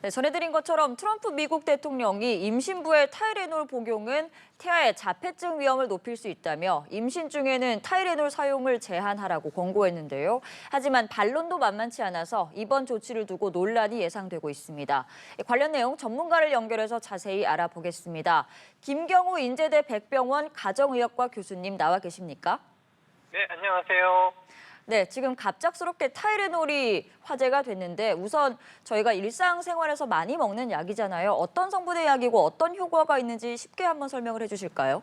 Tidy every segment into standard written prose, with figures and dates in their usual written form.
네, 전해드린 것처럼 트럼프 미국 대통령이 임신부의 타이레놀 복용은 태아의 자폐증 위험을 높일 수 있다며 임신 중에는 타이레놀 사용을 제한하라고 권고했는데요. 하지만 반론도 만만치 않아서 이번 조치를 두고 논란이 예상되고 있습니다. 관련 내용 전문가를 연결해서 자세히 알아보겠습니다. 김경우 인제대 백병원 가정의학과 교수님 나와 계십니까? 네, 안녕하세요. 네, 지금 갑작스럽게 타이레놀이 화제가 됐는데 우선 저희가 일상생활에서 많이 먹는 약이잖아요. 어떤 성분의 약이고 어떤 효과가 있는지 쉽게 한번 설명을 해주실까요?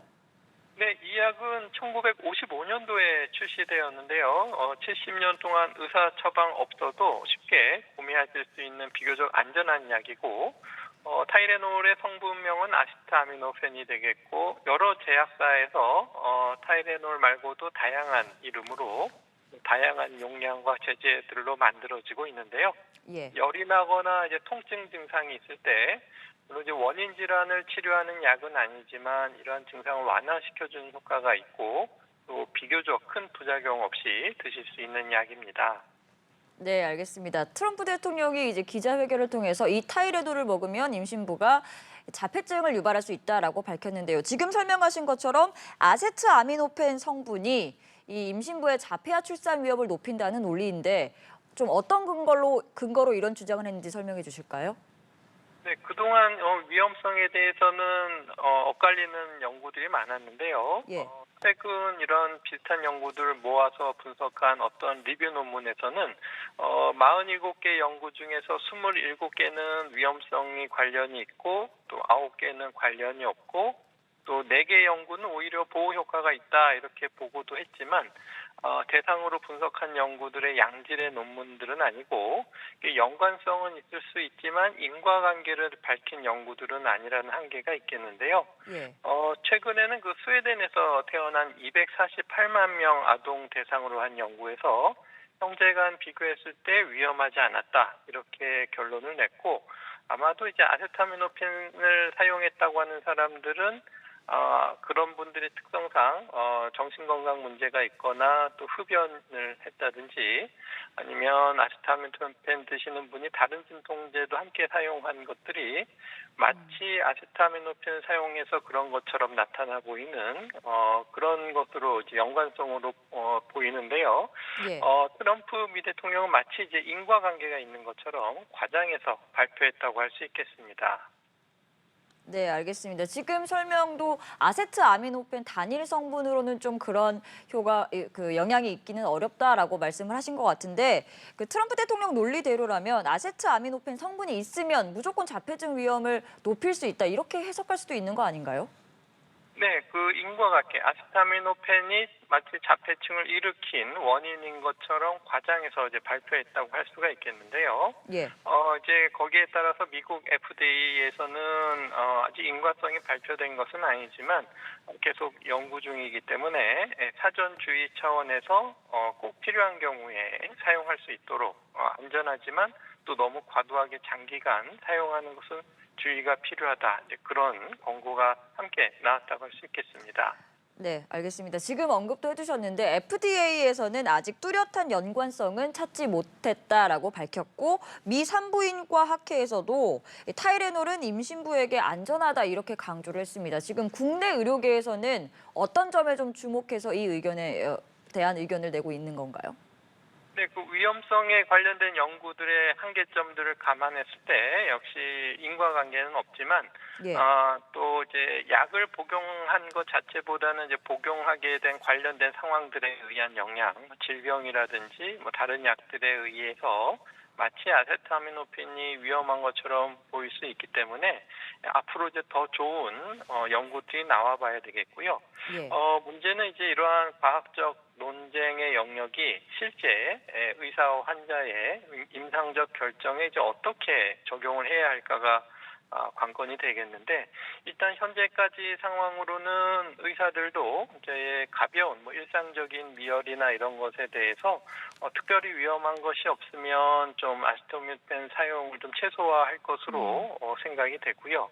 네, 이 약은 1955년도에 출시되었는데요. 70년 동안 의사 처방 없어도 쉽게 구매하실 수 있는 비교적 안전한 약이고, 타이레놀의 성분명은 아시타미노펜이 되겠고, 여러 제약사에서 타이레놀 말고도 다양한 이름으로 다양한 용량과 제재들로 만들어지고 있는데요. 예. 열이 나거나 이제 통증 증상이 있을 때 물론 이제 원인 질환을 치료하는 약은 아니지만 이러한 증상을 완화시켜주는 효과가 있고 또 비교적 큰 부작용 없이 드실 수 있는 약입니다. 네, 알겠습니다. 트럼프 대통령이 이제 기자회견을 통해서 이 타이레놀을 먹으면 임신부가 자폐증을 유발할 수 있다라고 밝혔는데요. 지금 설명하신 것처럼 아세트아미노펜 성분이 이 임신부의 자폐아 출산 위험을 높인다는 논리인데 좀 어떤 근거로 이런 주장을 했는지 설명해 주실까요? 네, 그동안 위험성에 대해서는 엇갈리는 연구들이 많았는데요. 예. 최근 이런 비슷한 연구들을 모아서 분석한 어떤 리뷰 논문에서는 47개 연구 중에서 27개는 위험성이 관련이 있고 또 9개는 관련이 없고 또 4개 연구는 오히려 보호 효과가 있다 이렇게 보고도 했지만 대상으로 분석한 연구들의 양질의 논문들은 아니고 연관성은 있을 수 있지만 인과관계를 밝힌 연구들은 아니라는 한계가 있겠는데요. 예. 최근에는 그 스웨덴에서 태어난 248만 명 아동 대상으로 한 연구에서 형제간 비교했을 때 위험하지 않았다 이렇게 결론을 냈고 아마도 이제 아세타미노펜을 사용했다고 하는 사람들은 그런 분들의 특성상 정신건강 문제가 있거나 또 흡연을 했다든지 아니면 아세타미노펜 드시는 분이 다른 진통제도 함께 사용한 것들이 마치 아세타미노펜을 사용해서 그런 것처럼 나타나 보이는 그런 것으로 이제 연관성으로 보이는데요. 예. 트럼프 미 대통령은 마치 이제 인과관계가 있는 것처럼 과장해서 발표했다고 할 수 있겠습니다. 네, 알겠습니다. 지금 설명도 아세트아미노펜 단일 성분으로는 좀 그런 영향이 있기는 어렵다라고 말씀을 하신 것 같은데 그 트럼프 대통령 논리대로라면 아세트아미노펜 성분이 있으면 무조건 자폐증 위험을 높일 수 있다 이렇게 해석할 수도 있는 거 아닌가요? 네, 그 인과관계, 아세타미노펜이 마치 자폐증을 일으킨 원인인 것처럼 과장해서 이제 발표했다고 할 수가 있겠는데요. 예. 이제 거기에 따라서 미국 FDA에서는 아직 인과성이 발표된 것은 아니지만 계속 연구 중이기 때문에 사전 주의 차원에서 꼭 필요한 경우에 사용할 수 있도록 안전하지만 또 너무 과도하게 장기간 사용하는 것은 주의가 필요하다. 이제 그런 권고가 함께 나왔다고 할 수 있겠습니다. 네, 알겠습니다. 지금 언급도 해주셨는데 FDA에서는 아직 뚜렷한 연관성은 찾지 못했다라고 밝혔고 미 산부인과 학회에서도 타이레놀은 임신부에게 안전하다 이렇게 강조를 했습니다. 지금 국내 의료계에서는 어떤 점에 좀 주목해서 이 의견에 대한 의견을 내고 있는 건가요? 네, 그 위험성에 관련된 연구들의 한계점들을 감안했을 때 역시 인과관계는 없지만 예. 또 이제 약을 복용한 것 자체보다는 이제 복용하게 된 관련된 상황들에 의한 영향, 질병이라든지 뭐 다른 약들에 의해서 마치 아세타미노펜이 위험한 것처럼 보일 수 있기 때문에 앞으로 이제 더 좋은 연구들이 나와봐야 되겠고요. 예. 문제는 이제 이러한 과학적 논쟁의 영역이 실제 의사와 환자의 임상적 결정에 이제 어떻게 적용을 해야 할까가 관건이 되겠는데 일단 현재까지 상황으로는 의사들도 이제 가벼운 일상적인 미열이나 이런 것에 대해서 특별히 위험한 것이 없으면 좀 아시타민펜 사용을 좀 최소화할 것으로 생각이 되고요.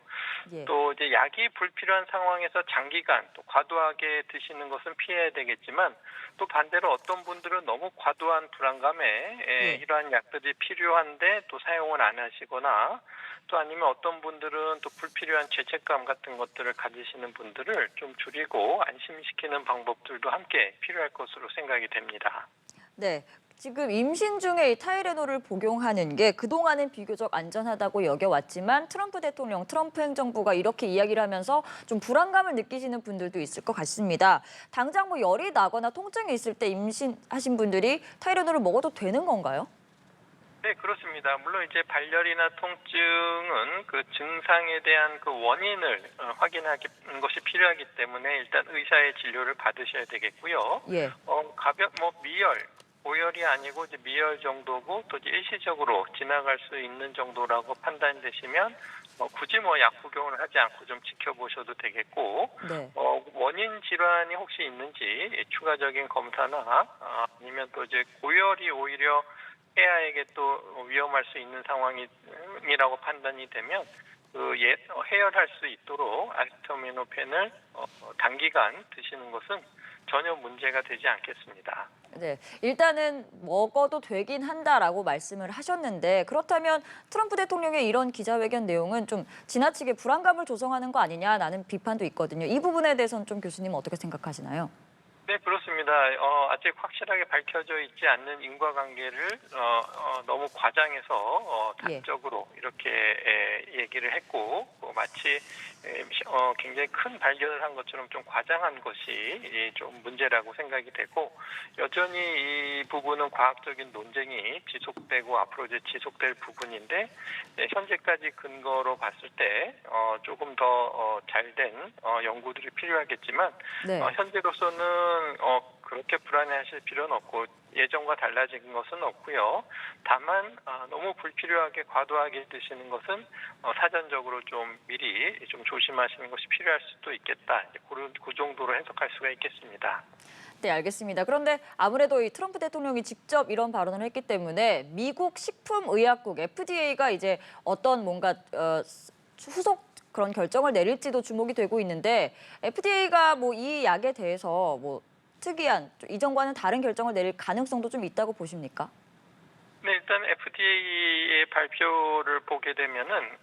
예. 또 이제 약이 불필요한 상황에서 장기간 또 과도하게 드시는 것은 피해야 되겠지만 또 반대로 어떤 분들은 너무 과도한 불안감에 이러한 약들이 필요한데 또 사용을 안 하시거나 또 아니면 어떤 분들은 또 불필요한 죄책감 같은 것들을 가지시는 분들을 좀 줄이고 안심시키는 방법들도 함께 필요할 것으로 생각이 됩니다. 네. 지금 임신 중에 이 타이레놀을 복용하는 게 그동안은 비교적 안전하다고 여겨왔지만 트럼프 대통령, 트럼프 행정부가 이렇게 이야기를 하면서 좀 불안감을 느끼시는 분들도 있을 것 같습니다. 당장 뭐 열이 나거나 통증이 있을 때 임신하신 분들이 타이레놀을 먹어도 되는 건가요? 네, 그렇습니다. 물론 이제 발열이나 통증은 그 증상에 대한 그 원인을 확인하는 것이 필요하기 때문에 일단 의사의 진료를 받으셔야 되겠고요. 예. 미열, 고열이 아니고 이제 미열 정도고 또 이제 일시적으로 지나갈 수 있는 정도라고 판단되시면 굳이 약 복용을 하지 않고 좀 지켜보셔도 되겠고, 네. 원인 질환이 혹시 있는지 추가적인 검사나 아니면 또 이제 고열이 오히려 폐하에게 또 위험할 수 있는 상황이라고 판단이 되면 해열할 수 있도록 아시타미노펜을 단기간 드시는 것은 전혀 문제가 되지 않겠습니다. 네, 일단은 먹어도 되긴 한다라고 말씀을 하셨는데 그렇다면 트럼프 대통령의 이런 기자회견 내용은 좀 지나치게 불안감을 조성하는 거 아니냐라는 비판도 있거든요. 이 부분에 대해서는 좀 교수님 어떻게 생각하시나요? 네, 그렇습니다. 아직 확실하게 밝혀져 있지 않는 인과관계를 너무 과장해서 단적으로 이렇게 얘기를 했고 마치 굉장히 큰 발견을 한 것처럼 좀 과장한 것이 좀 문제라고 생각이 되고 여전히 이 부분은 과학적인 논쟁이 지속되고 앞으로 이제 지속될 부분인데 현재까지 근거로 봤을 때 조금 더 잘된 연구들이 필요하겠지만 네. 현재로서는 그렇게 불안해하실 필요는 없고 예전과 달라진 것은 없고요. 다만 너무 불필요하게 과도하게 드시는 것은 사전적으로 좀 미리 좀 조심하시는 것이 필요할 수도 있겠다. 그 정도로 해석할 수가 있겠습니다. 네, 알겠습니다. 그런데 아무래도 이 트럼프 대통령이 직접 이런 발언을 했기 때문에 미국 식품의약국 FDA가 이제 어떤 뭔가 후속 그런 결정을 내릴지도 주목이 되고 있는데 FDA가 뭐 이 약에 대해서 뭐 특이한 이전과는 다른 결정을 내릴 가능성도 좀 있다고 보십니까? 네, 일단 FDA의 발표를 보게 되면은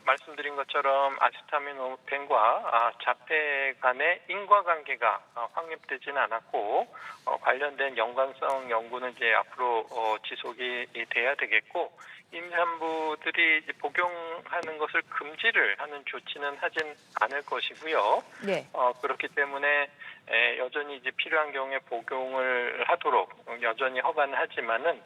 말씀드린 것처럼 아시타미노펜과 자폐 간의 인과관계가 확립되지는 않았고 관련된 연관성 연구는 이제 앞으로 지속이 돼야 되겠고 임산부들이 이제 복용하는 것을 금지를 하는 조치는 하진 않을 것이고요. 네. 그렇기 때문에 여전히 이제 필요한 경우에 복용을 하도록 여전히 허가는 하지만은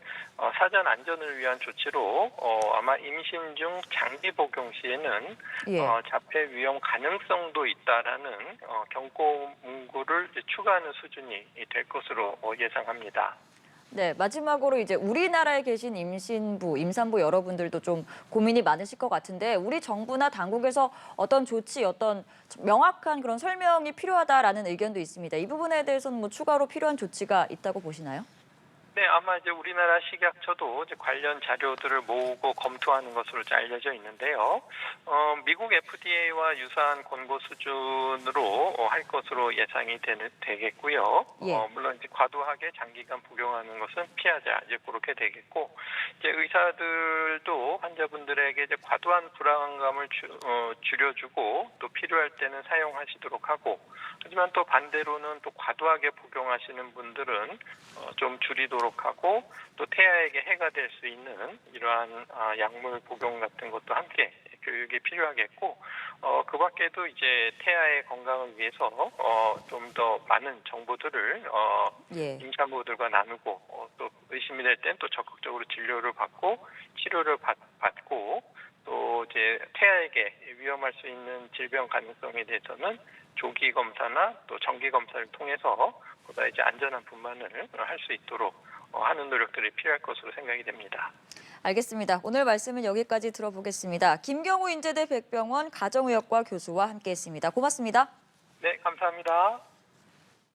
사전 안전을 위한 조치로 아마 임신 중 장기 복용 시에는 예. 자폐 위험 가능성도 있다라는 경고 문구를 이제 추가하는 수준이 될 것으로 예상합니다. 네, 마지막으로 이제 우리나라에 계신 임신부, 임산부 여러분들도 좀 고민이 많으실 것 같은데 우리 정부나 당국에서 어떤 조치, 어떤 명확한 그런 설명이 필요하다라는 의견도 있습니다. 이 부분에 대해서는 뭐 추가로 필요한 조치가 있다고 보시나요? 네, 아마 이제 우리나라 식약처도 이제 관련 자료들을 모으고 검토하는 것으로 알려져 있는데요. 미국 FDA와 유사한 권고 수준으로 할 것으로 예상이 되겠고요. 예. 물론 이제 과도하게 장기간 복용하는 것은 피하자 이제 그렇게 되겠고, 이제 의사들도 환자분들에게 이제 과도한 불안감을 줄여주고 또 필요할 때는 사용하시도록 하고, 하지만 또 반대로는 또 과도하게 복용하시는 분들은 좀 줄이도록 하고 또 태아에게 해가 될 수 있는 이러한 약물 복용 같은 것도 함께 교육이 필요하겠고 그 밖에도 이제 태아의 건강을 위해서 좀 더 많은 정보들을 예. 임산부들과 나누고 또 의심이 될 땐 또 적극적으로 진료를 받고 치료를 받고 또 이제 태아에게 위험할 수 있는 질병 가능성에 대해서는 조기 검사나 또 정기 검사를 통해서 보다 이제 안전한 분만을 할 수 있도록 하는 노력들이 필요할 것으로 생각이 됩니다. 알겠습니다. 오늘 말씀은 여기까지 들어보겠습니다. 김경우 인제대 백병원 가정의학과 교수와 함께했습니다. 고맙습니다. 네, 감사합니다.